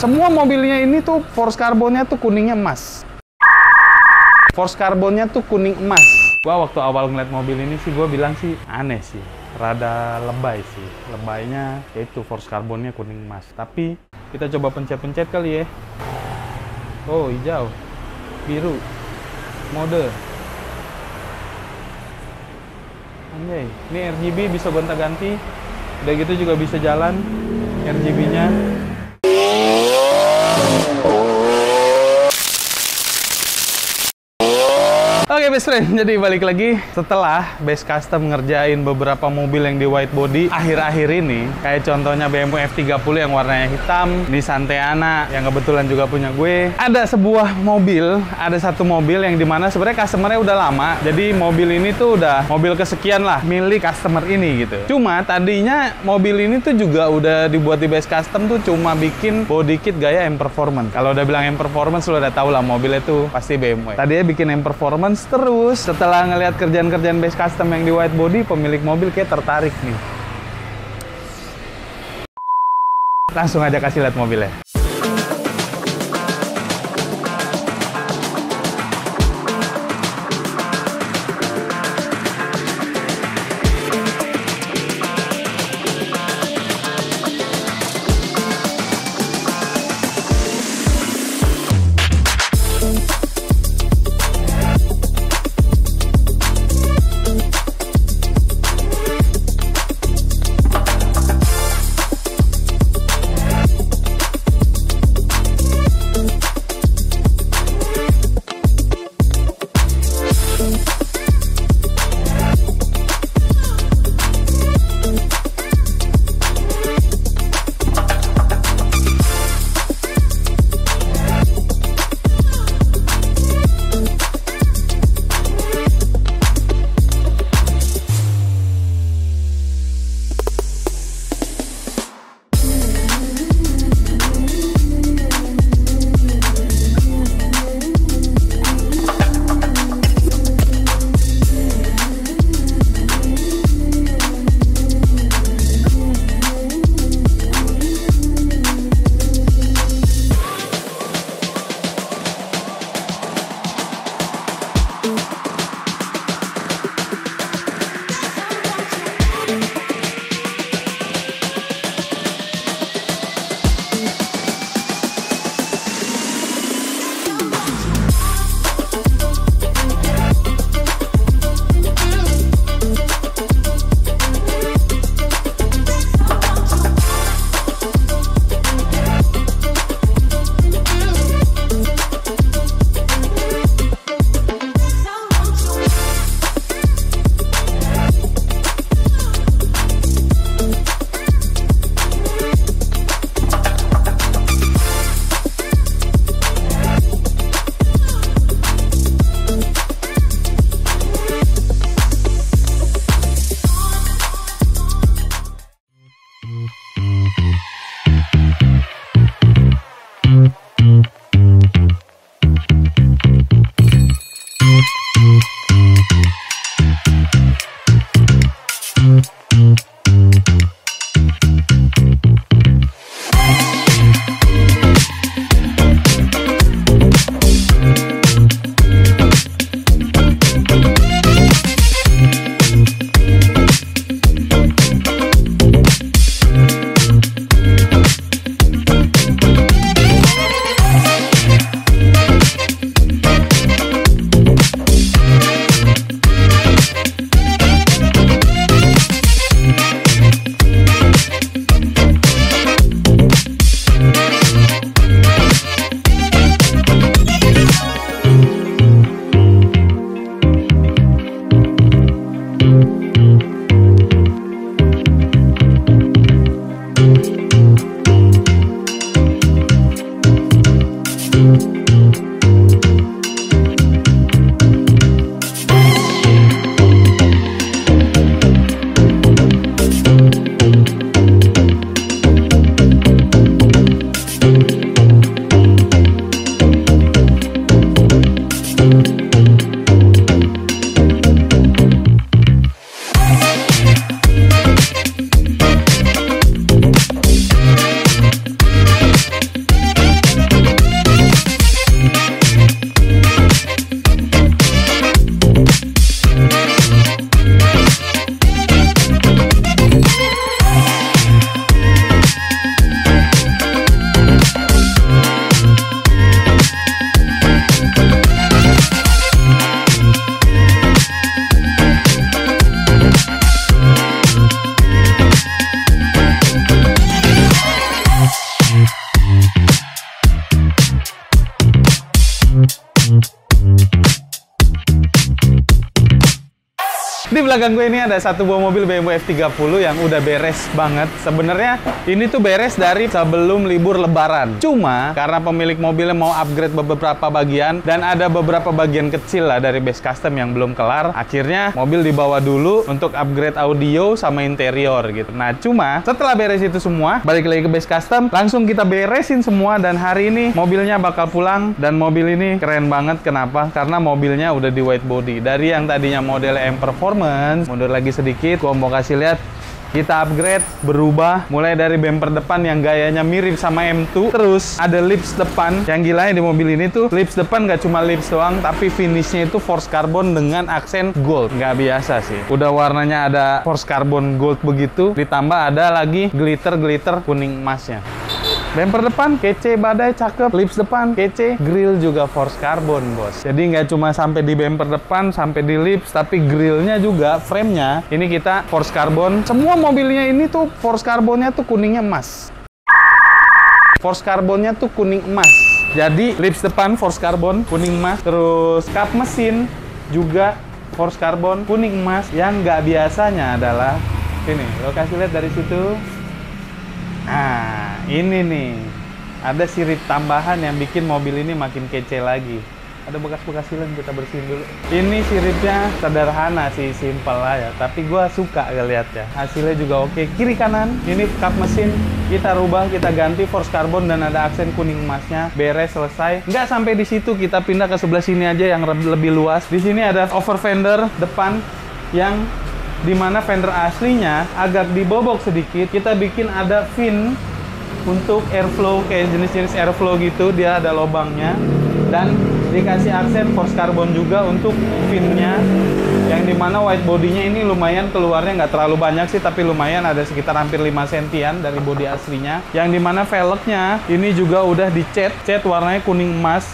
Semua mobilnya ini tuh force carbonnya tuh kuningnya emas. Force carbonnya tuh kuning emas. Gua waktu awal ngeliat mobil ini sih, gua bilang sih aneh sih. Rada lebay sih. Lebaynya yaitu force carbonnya kuning emas. Tapi kita coba pencet-pencet kali ya. Oh, hijau. Biru. Mode. Anjay, ini RGB bisa gonta-ganti. Udah gitu juga bisa jalan RGB-nya. Oke best friend, jadi balik lagi setelah Base Custom ngerjain beberapa mobil yang di white body akhir-akhir ini, kayak contohnya BMW F30 yang warnanya hitam, Nissan Teana yang kebetulan juga punya gue. Ada sebuah mobil, ada satu mobil yang dimana sebenarnya customernya udah lama, jadi mobil ini tuh udah mobil kesekian lah milik customer ini gitu. Cuma tadinya mobil ini tuh juga udah dibuat di Base Custom tuh cuma bikin body kit gaya M Performance. Kalau udah bilang M Performance lo udah tau lah mobilnya tuh pasti BMW. Tadinya bikin M Performance. Terus setelah ngelihat kerjaan-kerjaan Base Custom yang di white body, pemilik mobil kayak tertarik nih. Langsung aja kasih lihat mobilnya. Di belakang gue ini ada satu buah mobil BMW F30 yang udah beres banget. Sebenarnya ini tuh beres dari sebelum libur Lebaran. Cuma karena pemilik mobilnya mau upgrade beberapa bagian dan ada beberapa bagian kecil lah dari base custom yang belum kelar, akhirnya mobil dibawa dulu untuk upgrade audio sama interior gitu. Nah, cuma setelah beres itu semua, balik lagi ke base custom, langsung kita beresin semua dan hari ini mobilnya bakal pulang. Dan mobil ini keren banget. Kenapa? Karena mobilnya udah di white body. Dari yang tadinya model M Performance, mundur lagi sedikit, gua mau kasih lihat, kita upgrade, berubah mulai dari bumper depan yang gayanya mirip sama M2, terus ada lips depan. Yang gilanya di mobil ini tuh lips depan nggak cuma lips doang, tapi finishnya itu forged carbon dengan aksen gold. Nggak biasa sih, udah warnanya ada forged carbon gold begitu, ditambah ada lagi glitter kuning emasnya. Bumper depan kece, badai cakep, lips depan kece, grill juga forged carbon bos. Jadi nggak cuma sampai di bumper depan, sampai di lips, tapi grillnya juga, frame-nya ini kita forged carbon. Semua mobilnya ini tuh forged carbonnya tuh kuningnya emas. Forged carbonnya tuh kuning emas. Jadi lips depan forged carbon kuning emas, terus kap mesin juga forged carbon kuning emas. Yang nggak biasanya adalah ini, lo kasih lihat dari situ. Nah, ini nih, ada sirip tambahan yang bikin mobil ini makin kece lagi. Ada bekas-bekas silen, kita bersihin dulu. Ini siripnya sederhana sih, simple lah ya. Tapi gua suka ngeliatnya. Hasilnya juga oke. Kiri kanan, ini kap mesin kita rubah, kita ganti forged carbon dan ada aksen kuning emasnya. Beres, selesai. Nggak sampai di situ, kita pindah ke sebelah sini aja yang lebih luas. Di sini ada over fender depan yang dimana fender aslinya agak dibobok sedikit. Kita bikin ada fin untuk airflow, kayak jenis-jenis airflow gitu, dia ada lubangnya dan dikasih aksen forged carbon juga untuk finnya, yang dimana white bodinya ini lumayan keluarnya, nggak terlalu banyak sih, tapi lumayan, ada sekitar hampir 5 sentian dari bodi aslinya. Yang dimana velgnya ini juga udah dicat warnanya kuning emas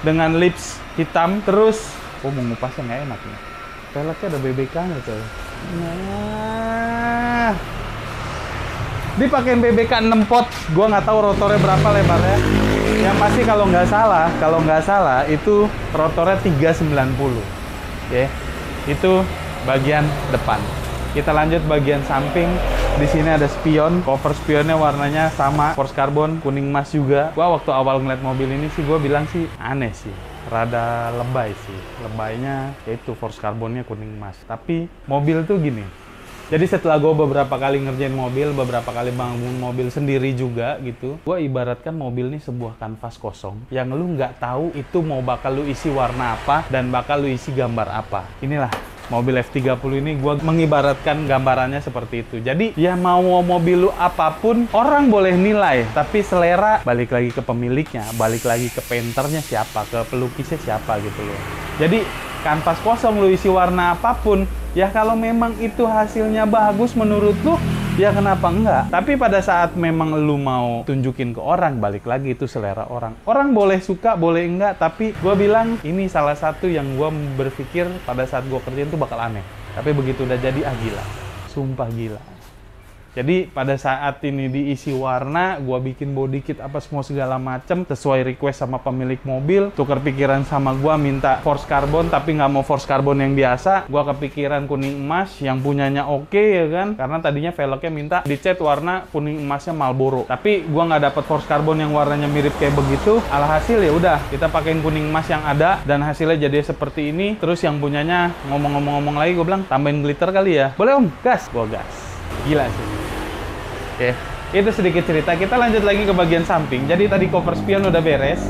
dengan lips hitam. Terus mau ngupasnya nggak enak nih, velgnya ada BBK-nya coy. Nah, dipakein BBK 6 pot. Gua nggak tahu rotornya berapa lebarnya. Yang pasti kalau nggak salah itu rotornya 390. Oke. Itu bagian depan. Kita lanjut bagian samping. Di sini ada spion. Cover spionnya warnanya sama, forged carbon kuning emas juga. Gua waktu awal ngeliat mobil ini sih gua bilang sih aneh sih. Rada lebay sih. Lebaynya yaitu forged carbonnya kuning emas. Tapi mobil tuh gini. Jadi setelah gue beberapa kali ngerjain mobil, beberapa kali bangun mobil sendiri juga gitu, gue ibaratkan mobil ini sebuah kanvas kosong yang lu nggak tahu itu mau bakal lu isi warna apa dan bakal lu isi gambar apa. Inilah mobil F30 ini, gue mengibaratkan gambarannya seperti itu. Jadi ya mau mobil lu apapun, orang boleh nilai, tapi selera balik lagi ke pemiliknya, balik lagi ke painternya siapa, ke pelukisnya siapa gitu loh. Jadi kanvas kosong lu isi warna apapun, ya kalau memang itu hasilnya bagus menurut lu, ya kenapa enggak? Tapi pada saat memang lu mau tunjukin ke orang, balik lagi itu selera orang. Orang boleh suka, boleh enggak, tapi gue bilang ini salah satu yang gue berpikir pada saat gue kerjain tuh bakal aneh. Tapi begitu udah jadi, gila. Sumpah gila. Jadi pada saat ini diisi warna, gua bikin body kit apa semua segala macem sesuai request sama pemilik mobil. Tukar pikiran sama gua minta forged carbon, tapi nggak mau forged carbon yang biasa. Gua kepikiran kuning emas yang punyanya oke ya kan, karena tadinya velgnya minta dicat warna kuning emasnya Marlboro. Tapi gua nggak dapat forged carbon yang warnanya mirip kayak begitu. Alhasil ya udah kita pakein kuning emas yang ada dan hasilnya jadi seperti ini. Terus yang punyanya ngomong-ngomong lagi, gua bilang tambahin glitter kali ya. Boleh om? Gas. Gua gas. Gila sih. Oke, itu sedikit cerita. Kita lanjut lagi ke bagian samping. Jadi tadi cover spion udah beres.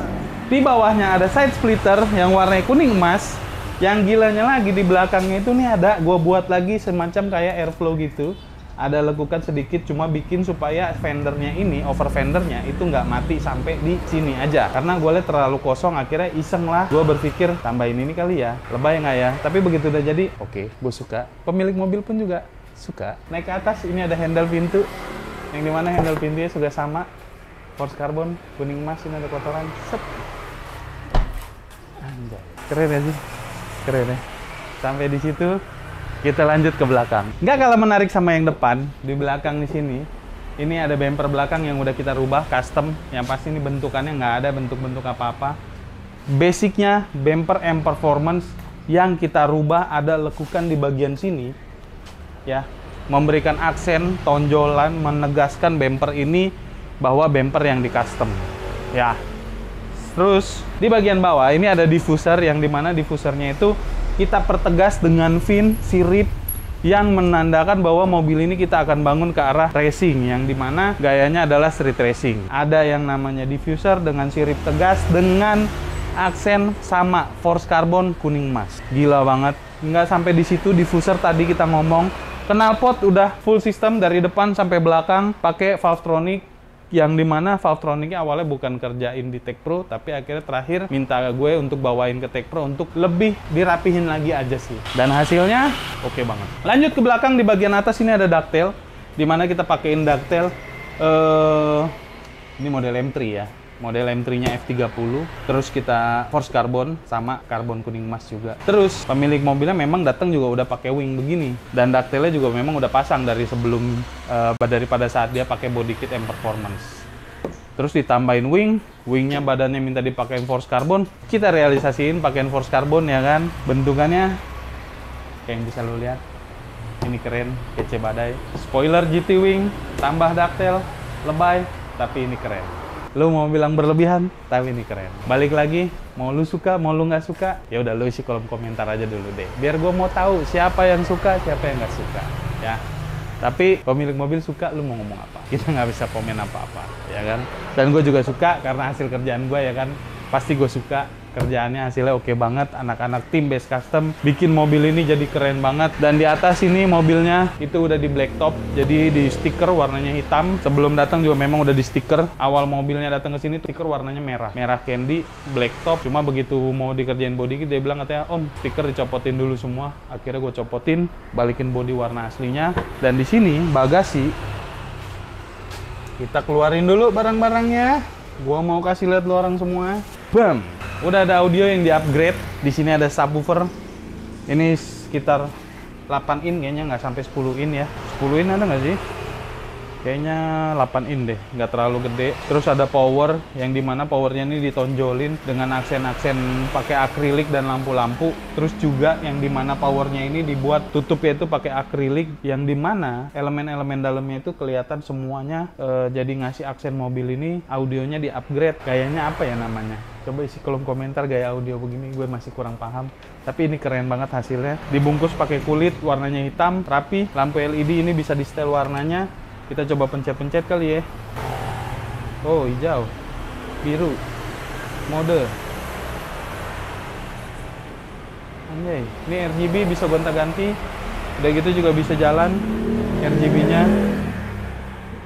Di bawahnya ada side splitter yang warnanya kuning emas. Yang gilanya lagi di belakangnya itu nih ada, gua buat lagi semacam kayak airflow gitu. Ada lekukan sedikit, cuma bikin supaya fendernya ini, over fendernya itu nggak mati sampai di sini aja. Karena gue lihat terlalu kosong, akhirnya iseng lah. Gue berpikir tambahin ini kali ya, lebay nggak ya? Tapi begitu udah jadi, oke, gue suka. Pemilik mobil pun juga suka. Naik ke atas, ini ada handle pintu. Yang dimana handle pintunya juga sama, forged carbon kuning emas. Ini ada kotoran, set. Anjay, keren ya sih, keren ya. Sampai di situ kita lanjut ke belakang. Nggak kalah menarik sama yang depan. Di belakang di sini, ini ada bumper belakang yang udah kita rubah custom. Yang pasti ini bentukannya nggak ada bentuk-bentuk apa-apa. Basicnya bumper M Performance yang kita rubah ada lekukan di bagian sini, ya, memberikan aksen tonjolan, menegaskan bumper ini bahwa bumper yang di custom, ya. Terus di bagian bawah ini ada diffuser, yang dimana diffusernya itu kita pertegas dengan VIN sirip yang menandakan bahwa mobil ini kita akan bangun ke arah racing, yang dimana gayanya adalah street racing. Ada yang namanya diffuser dengan sirip tegas dengan aksen sama force carbon kuning emas. Gila banget. Nggak sampai di situ, diffuser tadi kita ngomong. Knalpot udah full system dari depan sampai belakang pakai Valvetronic, yang dimana Valvetronicnya awalnya bukan kerjain di Tech Pro, tapi akhirnya terakhir minta gue untuk bawain ke Tech Pro untuk lebih dirapihin lagi aja sih. Dan hasilnya oke banget. Lanjut ke belakang, di bagian atas ini ada ducktail, dimana kita pakein ducktail. Ini model M3 ya, model M3-nya F30. Terus kita force carbon sama karbon kuning emas juga. Terus pemilik mobilnya memang datang juga udah pakai wing begini, dan ducktailnya juga memang udah pasang dari sebelum daripada saat dia pakai body kit M Performance. Terus ditambahin wingnya badannya minta dipakein force carbon, kita realisasiin pakein force carbon, ya kan. Bentukannya kayak yang bisa lo lihat, ini keren, kece badai. Spoiler GT wing tambah ducktail, lebay tapi ini keren. Lu mau bilang berlebihan, tapi ini keren. Balik lagi, mau lu suka, mau lu nggak suka, ya udah lu isi kolom komentar aja dulu deh. Biar gue mau tahu siapa yang suka, siapa yang nggak suka, ya. Tapi pemilik mobil suka, lu mau ngomong apa? Kita nggak bisa komen apa-apa, ya kan? Dan gue juga suka karena hasil kerjaan gue, ya kan? Pasti gue suka. Kerjaannya hasilnya oke banget. Anak-anak tim Base Custom bikin mobil ini jadi keren banget. Dan di atas ini mobilnya itu udah di black top, jadi di stiker warnanya hitam. Sebelum datang juga memang udah di stiker. Awal mobilnya datang ke sini stiker warnanya merah candy, black top. Cuma begitu mau dikerjain body kit, dia bilang katanya, "Om, stiker dicopotin dulu semua." Akhirnya gue copotin, balikin body warna aslinya. Dan di sini bagasi, kita keluarin dulu barang-barangnya. Gua mau kasih lihat lo orang semua. Bam. Udah ada audio yang di-upgrade. Di sini ada subwoofer. Ini sekitar 8 in kayaknya, nggak sampai 10 in ya. 10 in ada nggak sih? Kayaknya 8 in deh, nggak terlalu gede. Terus ada power, yang dimana powernya ini ditonjolin dengan aksen-aksen pakai akrilik dan lampu-lampu. Terus juga yang dimana powernya ini dibuat tutupnya itu pakai akrilik, yang dimana elemen-elemen dalamnya itu kelihatan semuanya. Jadi ngasih aksen mobil ini. Audionya di-upgrade. Kayaknya apa ya namanya? Coba isi kolom komentar, gaya audio begini gue masih kurang paham. Tapi ini keren banget hasilnya. Dibungkus pakai kulit, warnanya hitam, rapi. Lampu LED ini bisa di setel warnanya. Kita coba pencet-pencet kali ya. Oh, hijau, biru, mode. Anjay, ini RGB bisa gonta-ganti. Udah gitu juga bisa jalan RGB-nya.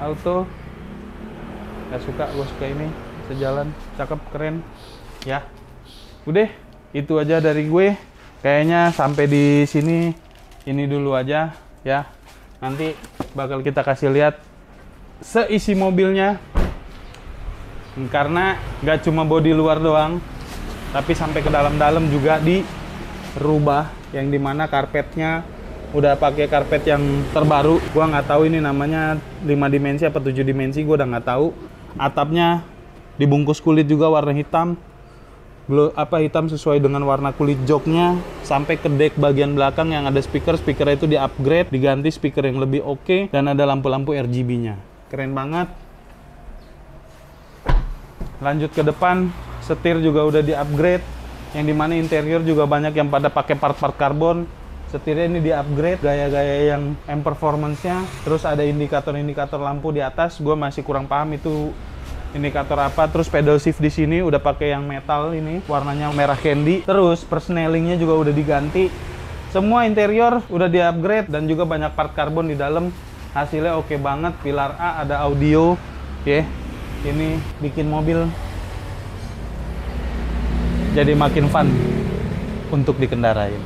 Auto. Gak suka, gue suka ini. Bisa jalan, cakep, keren. Ya, udah, itu aja dari gue. Kayaknya sampai di sini ini dulu aja ya. Nanti bakal kita kasih lihat seisi mobilnya, karena nggak cuma bodi luar doang, tapi sampai ke dalam-dalam juga dirubah, yang dimana karpetnya udah pakai karpet yang terbaru. Gua nggak tahu ini namanya 5 dimensi apa 7 dimensi, gua udah nggak tahu. Atapnya dibungkus kulit juga warna hitam, hitam sesuai dengan warna kulit joknya. Sampai ke deck bagian belakang yang ada speakernya itu di-upgrade, diganti speaker yang lebih oke, dan ada lampu-lampu RGB-nya. Keren banget. Lanjut ke depan, setir juga udah di-upgrade, yang dimana interior juga banyak yang pada pakai part-part karbon. Setirnya ini di-upgrade, gaya-gaya yang M Performance-nya. Terus ada indikator-indikator lampu di atas, gue masih kurang paham itu indikator apa. Terus pedal shift di sini udah pakai yang metal ini, warnanya merah candy. Terus persnelingnya juga udah diganti. Semua interior udah di-upgrade dan juga banyak part karbon di dalam. Hasilnya oke banget. Pilar A ada audio, ya. Ini bikin mobil jadi makin fun untuk dikendarain.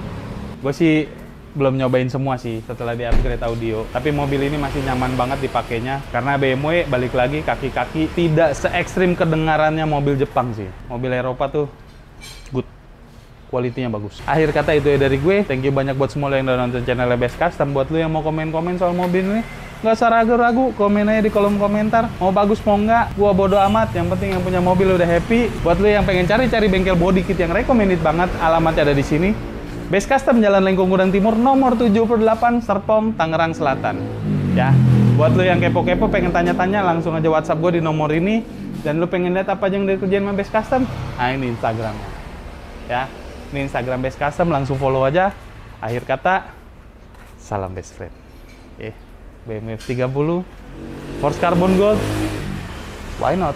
Gue sih belum nyobain semua sih setelah di-upgrade audio, tapi mobil ini masih nyaman banget dipakainya karena BMW balik lagi kaki-kaki tidak se-ekstrim kedengarannya mobil Jepang sih. Mobil Eropa tuh good, kualitinya bagus. Akhir kata itu ya dari gue. Thank you banyak buat semua yang udah nonton channel Base Custom. Buat lu yang mau komen-komen soal mobil ini, nggak usah ragu-ragu, komen aja di kolom komentar. Mau bagus mau nggak, gua bodo amat. Yang penting yang punya mobil udah happy. Buat lu yang pengen cari-cari bengkel body kit yang recommended banget, alamatnya ada di sini. Base Custom Jalan Lengkung Gudang Timur nomor 78 Serpong, Tangerang Selatan. Ya, buat lo yang kepo-kepo pengen tanya-tanya langsung aja WhatsApp gue di nomor ini. Dan lo pengen lihat apa aja yang dikerjain sama Base Custom? Nah, ini Instagramnya. Ya, ini Instagram Base Custom, langsung follow aja. Akhir kata, salam best friend. BMW F30 Force Carbon Gold, why not?